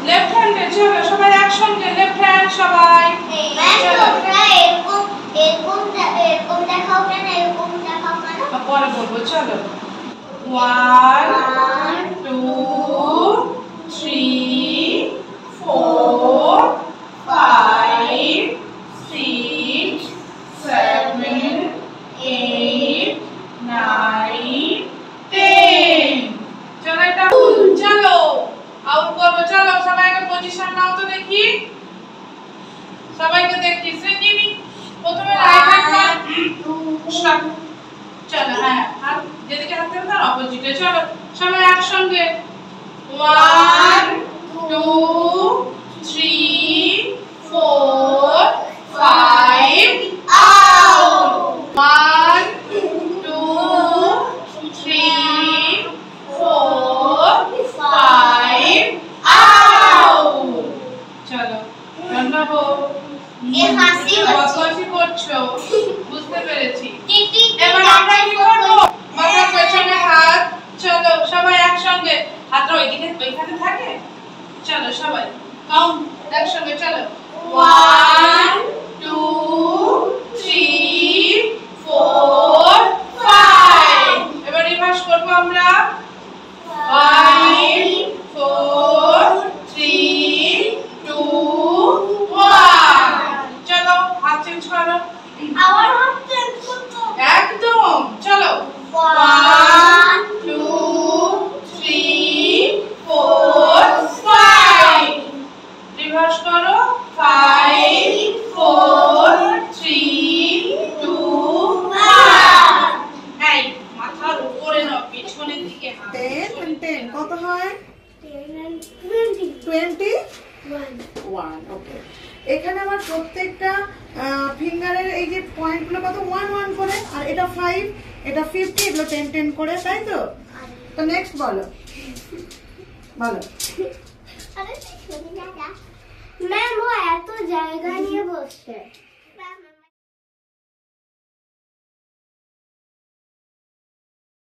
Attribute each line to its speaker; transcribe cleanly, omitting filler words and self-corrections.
Speaker 1: left হ্যান্ডে চলো সবাই একসঙ্গে লেফট হ্যান্ড সবাই পরে বলবো চলো 1 2 3 4 5 6 7 8 9 10 চলো এটা চলো আউট করবো চলো সবাইকে পজিশন নাও তো দেখি সবাইকে দেখি সঞ্জীবী প্রথমে রাইট হ্যান্ড স্টপ চলো হ্যাঁ হাত যেদিকে হাত দেবে তার অপোজিটে চলো সবাই একসঙ্গে 1 2 3 4 5 আউট 1 2 3 4 5 আউট চলো ধন্যবাদ
Speaker 2: এ হাসি
Speaker 1: বদমাশি করছো বুঝতে পেরেছি এবার আমরা কি করব মাথার পেছনে হাত চলো সবাই একসঙ্গে হাতটা ওইদিকে ওইখানে থাকে চলো সবাই কাউন্ট একসঙ্গে চলো 1 2 3 4 5 এবার রিভার্স করব আমরা 5 4 3 2 1 চলো হাত চেঞ্জ করো
Speaker 2: আবার হাত চেঞ্জ করতে
Speaker 1: একদম চলো 1 2 3 4 5 রিভার্স করো 5 4 3 2 1 এই মাথার উপরে না পিছনের দিকে হাত
Speaker 3: 10 and 10 কত হয় 21 ওকে এখানে আমার প্রত্যেকটা ফিঙ্গারের এই যে পয়েন্টগুলো কত 1 1 করে আর এটা 5 এটা 50 এগুলো 10 10 করে তাই তো তো নেক্সট বলো বলো
Speaker 2: আরে শুনি দাদা ম্যাম ও এত জায়গা নিয়ে বসছে